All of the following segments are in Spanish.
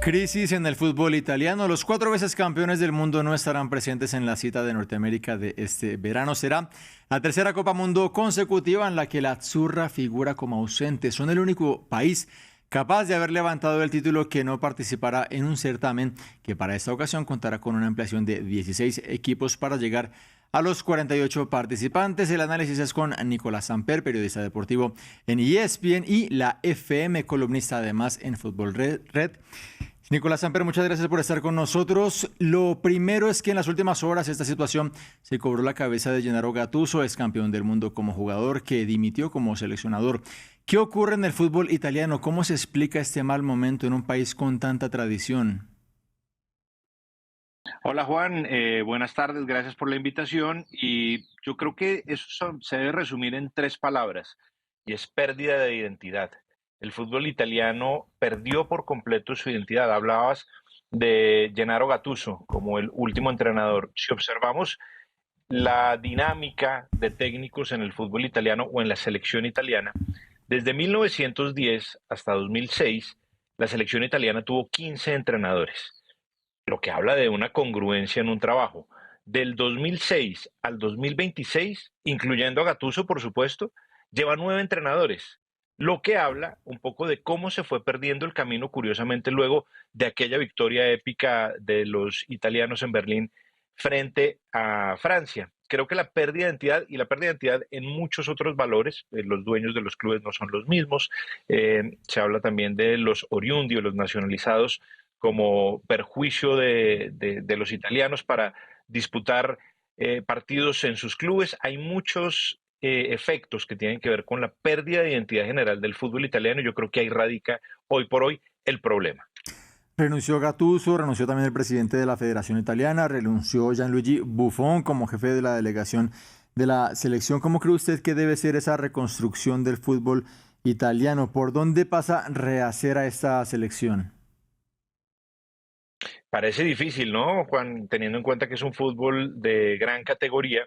Crisis en el fútbol italiano. Los 4 veces campeones del mundo no estarán presentes en la cita de Norteamérica de este verano. Será la tercera Copa Mundo consecutiva en la que la Azzurra figura como ausente. Son el único país capaz de haber levantado el título que no participará en un certamen que para esta ocasión contará con una ampliación de 16 equipos para llegar a los 48 participantes. El análisis es con Nicolás Samper, periodista deportivo en ESPN y la FM, columnista además en Fútbol Red. Nicolás Samper, muchas gracias por estar con nosotros. Lo primero es que en las últimas horas esta situación se cobró la cabeza de Gennaro Gattuso, ex campeón del mundo como jugador, que dimitió como seleccionador. ¿Qué ocurre en el fútbol italiano? ¿Cómo se explica este mal momento en un país con tanta tradición? Hola Juan, buenas tardes, gracias por la invitación y yo creo que se debe resumir en tres palabras y es pérdida de identidad. El fútbol italiano perdió por completo su identidad. Hablabas de Gennaro Gattuso como el último entrenador. Si observamos la dinámica de técnicos en el fútbol italiano o en la selección italiana, desde 1910 hasta 2006, la selección italiana tuvo 15 entrenadores, lo que habla de una congruencia en un trabajo. Del 2006 al 2026, incluyendo a Gattuso, por supuesto, lleva 9 entrenadores, lo que habla un poco de cómo se fue perdiendo el camino, curiosamente, luego de aquella victoria épica de los italianos en Berlín frente a Francia. Creo que la pérdida de identidad y la pérdida de identidad en muchos otros valores, los dueños de los clubes no son los mismos, se habla también de los oriundi o los nacionalizados como perjuicio de los italianos para disputar partidos en sus clubes. Hay muchos efectos que tienen que ver con la pérdida de identidad general del fútbol italiano y yo creo que ahí radica hoy por hoy el problema. Renunció Gattuso, renunció también el presidente de la Federación Italiana, renunció Gianluigi Buffon como jefe de la delegación de la selección. ¿Cómo cree usted que debe ser esa reconstrucción del fútbol italiano? ¿Por dónde pasa rehacer a esta selección? Parece difícil, ¿no, Juan? Teniendo en cuenta que es un fútbol de gran categoría.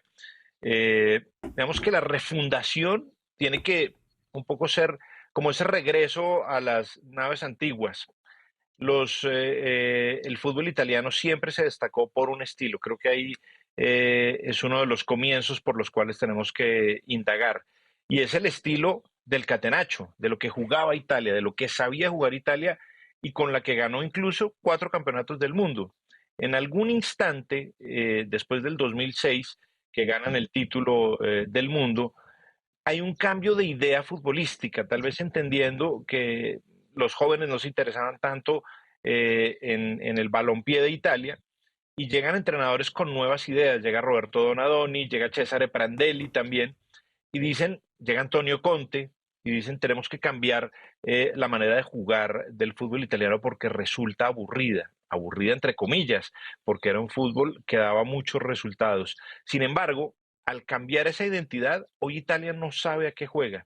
Digamos que la refundación tiene que un poco ser como ese regreso a las naves antiguas. El fútbol italiano siempre se destacó por un estilo. Creo que ahí es uno de los comienzos por los cuales tenemos que indagar. Y es el estilo del catenaccio, de lo que jugaba Italia, de lo que sabía jugar Italia y con la que ganó incluso 4 campeonatos del mundo. En algún instante, después del 2006, que ganan el título del mundo, hay un cambio de idea futbolística, tal vez entendiendo que los jóvenes no se interesaban tanto en el balompié de Italia y llegan entrenadores con nuevas ideas. Llega Roberto Donadoni, llega Cesare Prandelli también y dicen, llega Antonio Conte y dicen tenemos que cambiar la manera de jugar del fútbol italiano porque resulta aburrida, aburrida entre comillas, porque era un fútbol que daba muchos resultados. Sin embargo, al cambiar esa identidad, hoy Italia no sabe a qué juega.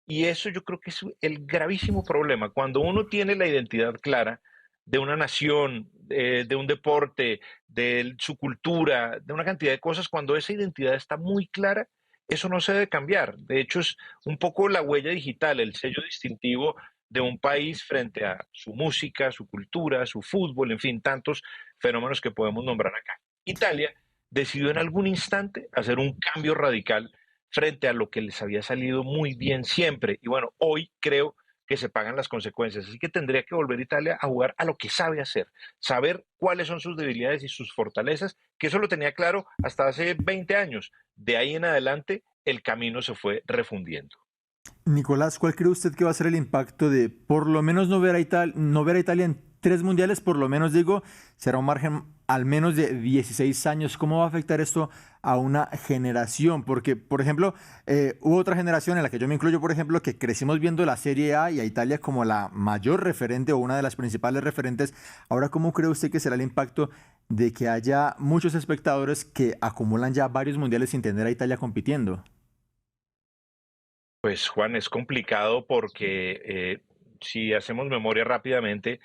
Y eso yo creo que es el gravísimo problema. Cuando uno tiene la identidad clara de una nación, de un deporte, de su cultura, de una cantidad de cosas, cuando esa identidad está muy clara, eso no se debe cambiar. De hecho, es un poco la huella digital, el sello distintivo de un país frente a su música, su cultura, su fútbol, en fin, tantos fenómenos que podemos nombrar acá. Italia decidió en algún instante hacer un cambio radical frente a lo que les había salido muy bien siempre. Y bueno, hoy creo que se pagan las consecuencias. Así que tendría que volver Italia a jugar a lo que sabe hacer, saber cuáles son sus debilidades y sus fortalezas, que eso lo tenía claro hasta hace 20 años. De ahí en adelante, el camino se fue refundiendo. Nicolás, ¿cuál cree usted que va a ser el impacto de por lo menos no ver a Italia en 3 mundiales? Por lo menos digo, será un margen al menos de 16 años. ¿Cómo va a afectar esto a una generación? Porque, por ejemplo, hubo otra generación en la que yo me incluyo, por ejemplo, que crecimos viendo la Serie A y a Italia como la mayor referente o una de las principales referentes. Ahora, ¿cómo cree usted que será el impacto de que haya muchos espectadores que acumulan ya varios mundiales sin tener a Italia compitiendo? Pues Juan, es complicado porque si hacemos memoria rápidamente,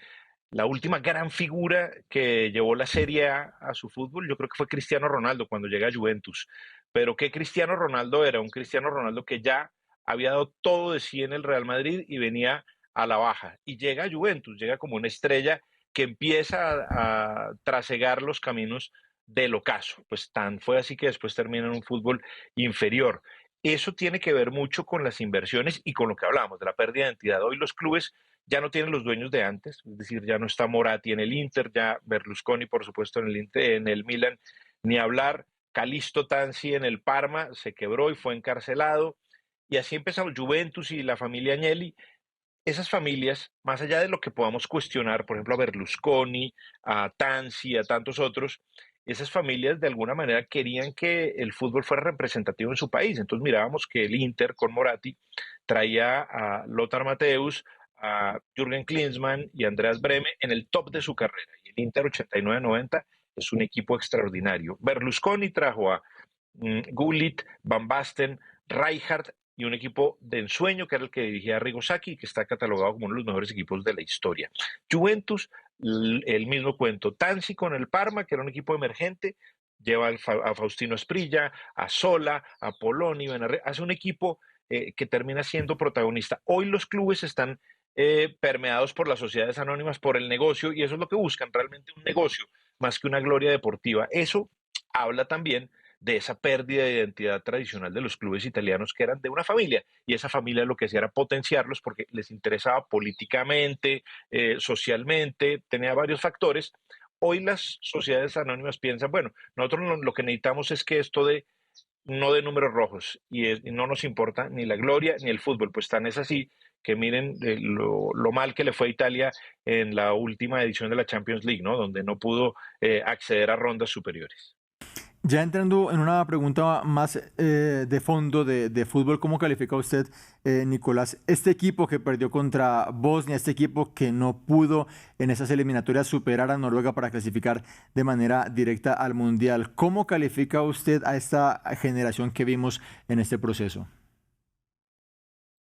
la última gran figura que llevó la Serie A su fútbol, yo creo que fue Cristiano Ronaldo cuando llega a Juventus. Pero ¿qué Cristiano Ronaldo era? Un Cristiano Ronaldo que ya había dado todo de sí en el Real Madrid y venía a la baja y llega a Juventus, llega como una estrella que empieza a trasegar los caminos del ocaso. Pues tan fue así que después termina en un fútbol inferior. Eso tiene que ver mucho con las inversiones y con lo que hablábamos de la pérdida de identidad. Hoy los clubes ya no tienen los dueños de antes, es decir, ya no está Moratti en el Inter, ya Berlusconi, por supuesto, en el Inter, en el Milan, ni hablar. Calisto Tanzi en el Parma se quebró y fue encarcelado. Y así empezamos Juventus y la familia Agnelli. Esas familias, más allá de lo que podamos cuestionar, por ejemplo, a Berlusconi, a Tanzi, a tantos otros, esas familias de alguna manera querían que el fútbol fuera representativo en su país. Entonces mirábamos que el Inter con Moratti traía a Lothar Matthäus, a Jürgen Klinsmann y a Andreas Brehme en el top de su carrera. Y el Inter 89-90 es un equipo extraordinario. Berlusconi trajo a Gullit, Van Basten, Rijkaard y un equipo de ensueño que era el que dirigía Arrigo Sacchi, que está catalogado como uno de los mejores equipos de la historia. Juventus, el mismo cuento. Tanzi con el Parma, que era un equipo emergente, lleva a Faustino Asprilla, a Sola, a Poloni, hace un equipo que termina siendo protagonista. Hoy los clubes están permeados por las sociedades anónimas, por el negocio, y eso es lo que buscan, realmente un negocio, más que una gloria deportiva. Eso habla también de esa pérdida de identidad tradicional de los clubes italianos que eran de una familia, y esa familia lo que hacía era potenciarlos porque les interesaba políticamente, socialmente, tenía varios factores. Hoy las sociedades anónimas piensan, bueno, nosotros lo que necesitamos es que esto de no de números rojos y no nos importa ni la gloria ni el fútbol, pues tan es así que miren lo mal que le fue a Italia en la última edición de la Champions League, ¿no? Donde no pudo acceder a rondas superiores. Ya entrando en una pregunta más de fondo de fútbol, ¿cómo califica usted, Nicolás, este equipo que perdió contra Bosnia, este equipo que no pudo en esas eliminatorias superar a Noruega para clasificar de manera directa al Mundial? ¿Cómo califica usted a esta generación que vimos en este proceso?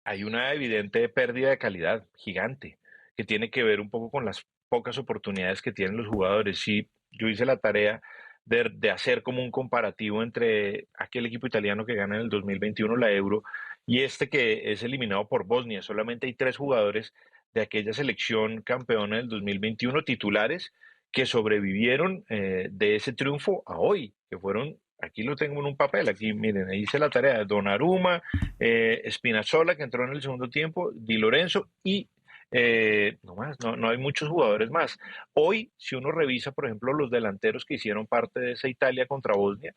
Hay una evidente pérdida de calidad gigante que tiene que ver un poco con las pocas oportunidades que tienen los jugadores. Sí, yo hice la tarea de hacer como un comparativo entre aquel equipo italiano que gana en el 2021 la Euro y este que es eliminado por Bosnia. Solamente hay 3 jugadores de aquella selección campeona del 2021 titulares que sobrevivieron de ese triunfo a hoy, que fueron, aquí lo tengo en un papel, aquí miren, ahí hice la tarea, Donnarumma, Spinazzola, que entró en el segundo tiempo, Di Lorenzo y no más, no hay muchos jugadores más. Hoy, si uno revisa, por ejemplo, los delanteros que hicieron parte de esa Italia contra Bosnia,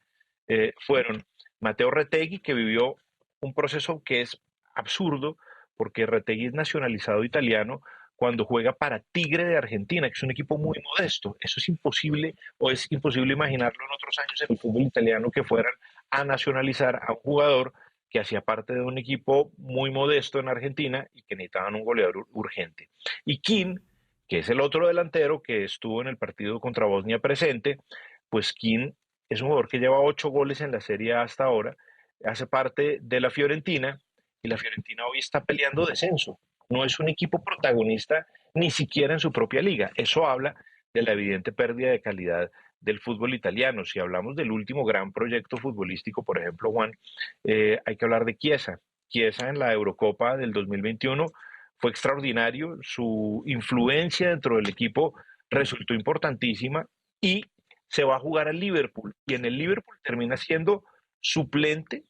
fueron Matteo Retegui, que vivió un proceso que es absurdo, porque Retegui es nacionalizado italiano cuando juega para Tigre de Argentina, que es un equipo muy modesto. Eso es imposible, o es imposible imaginarlo en otros años en el fútbol italiano que fueran a nacionalizar a un jugador que hacía parte de un equipo muy modesto en Argentina y que necesitaban un goleador urgente. Y Kim, que es el otro delantero que estuvo en el partido contra Bosnia presente, pues Kim es un jugador que lleva 8 goles en la Serie A hasta ahora, hace parte de la Fiorentina y la Fiorentina hoy está peleando descenso. No es un equipo protagonista ni siquiera en su propia liga. Eso habla de la evidente pérdida de calidad del fútbol italiano. Si hablamos del último gran proyecto futbolístico, por ejemplo, Juan, hay que hablar de Chiesa. Chiesa en la Eurocopa del 2021 fue extraordinario, su influencia dentro del equipo resultó importantísima y se va a jugar al Liverpool y en el Liverpool termina siendo suplente,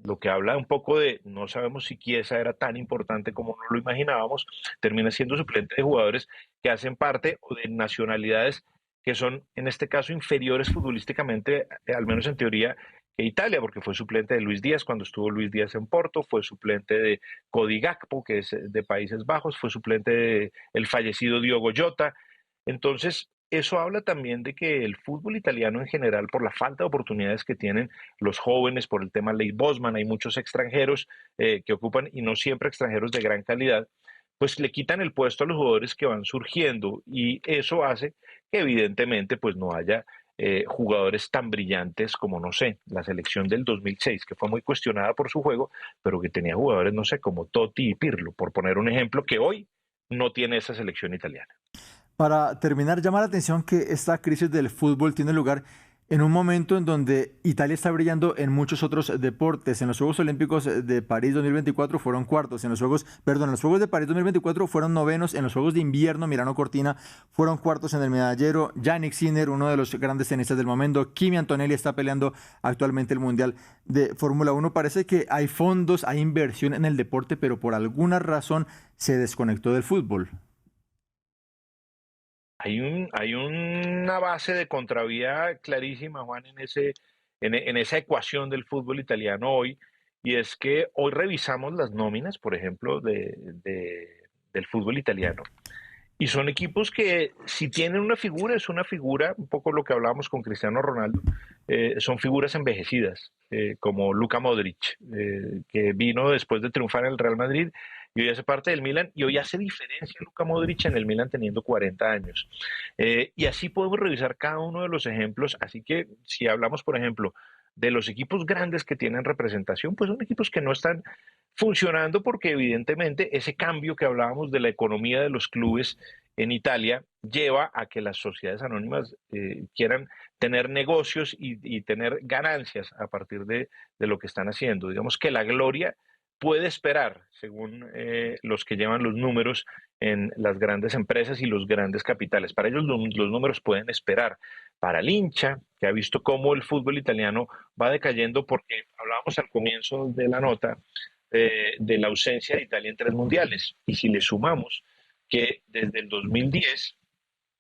lo que habla un poco de no sabemos si Chiesa era tan importante como no lo imaginábamos, termina siendo suplente de jugadores que hacen parte o de nacionalidades que son en este caso inferiores futbolísticamente, al menos en teoría, que Italia, porque fue suplente de Luis Díaz cuando estuvo Luis Díaz en Porto, fue suplente de Cody Gakpo, que es de Países Bajos, fue suplente de el fallecido Diogo Jota. Entonces, eso habla también de que el fútbol italiano en general, por la falta de oportunidades que tienen los jóvenes, por el tema Ley Bosman, hay muchos extranjeros que ocupan, y no siempre extranjeros de gran calidad, pues le quitan el puesto a los jugadores que van surgiendo y eso hace que evidentemente pues no haya jugadores tan brillantes como, no sé, la selección del 2006, que fue muy cuestionada por su juego, pero que tenía jugadores, no sé, como Totti y Pirlo, por poner un ejemplo, que hoy no tiene esa selección italiana. Para terminar, llama la atención que esta crisis del fútbol tiene lugar en un momento en donde Italia está brillando en muchos otros deportes. En los Juegos Olímpicos de París 2024 fueron cuartos, en los Juegos de París 2024 fueron novenos, en los Juegos de Invierno Milano Cortina fueron cuartos en el medallero. Yannick Sinner, uno de los grandes tenistas del momento, Kimi Antonelli está peleando actualmente el Mundial de Fórmula Uno. Parece que hay fondos, hay inversión en el deporte, pero por alguna razón se desconectó del fútbol. Hay una base de contravía clarísima, Juan, en esa ecuación del fútbol italiano hoy, y es que hoy revisamos las nóminas, por ejemplo, del fútbol italiano, y son equipos que si tienen una figura, es una figura, un poco lo que hablábamos con Cristiano Ronaldo, son figuras envejecidas, como Luka Modric, que vino después de triunfar en el Real Madrid y hoy hace parte del Milan y hoy hace diferencia Luka Modric en el Milan teniendo 40 años. Y así podemos revisar cada uno de los ejemplos, así que si hablamos, por ejemplo, de los equipos grandes que tienen representación, pues son equipos que no están funcionando porque evidentemente ese cambio que hablábamos de la economía de los clubes en Italia lleva a que las sociedades anónimas quieran tener negocios y tener ganancias a partir de lo que están haciendo. Digamos que la gloria puede esperar, según los que llevan los números en las grandes empresas y los grandes capitales. Para ellos los números pueden esperar. Para el hincha, que ha visto cómo el fútbol italiano va decayendo, porque hablábamos al comienzo de la nota de la ausencia de Italia en 3 mundiales. Y si le sumamos que desde el 2010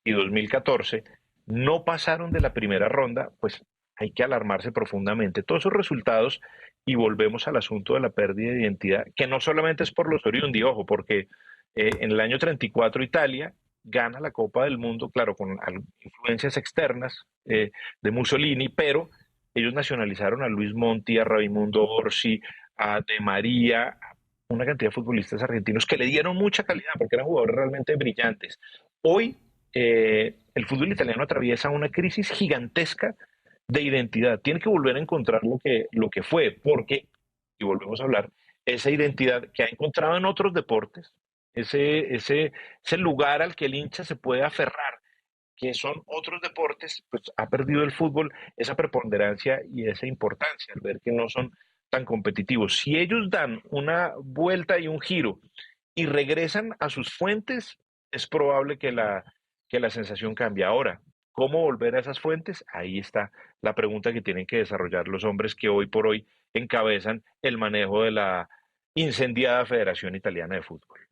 y 2014 no pasaron de la primera ronda, pues hay que alarmarse profundamente. Todos esos resultados, y volvemos al asunto de la pérdida de identidad, que no solamente es por los Oriondi, ojo, porque en el año 34 Italia gana la Copa del Mundo, claro, con influencias externas de Mussolini, pero ellos nacionalizaron a Luis Monti, a Raimundo Orsi, a De María, a una cantidad de futbolistas argentinos que le dieron mucha calidad porque eran jugadores realmente brillantes. Hoy el fútbol italiano atraviesa una crisis gigantesca de identidad. Tiene que volver a encontrar lo que fue, porque, y volvemos a hablar, esa identidad que ha encontrado en otros deportes, ese lugar al que el hincha se puede aferrar, que son otros deportes, pues ha perdido el fútbol esa preponderancia y esa importancia al ver que no son tan competitivos. Si ellos dan una vuelta y un giro y regresan a sus fuentes, es probable que la sensación cambie. Ahora, ¿cómo volver a esas fuentes? Ahí está la pregunta que tienen que desarrollar los hombres que hoy por hoy encabezan el manejo de la incendiada Federación Italiana de Fútbol.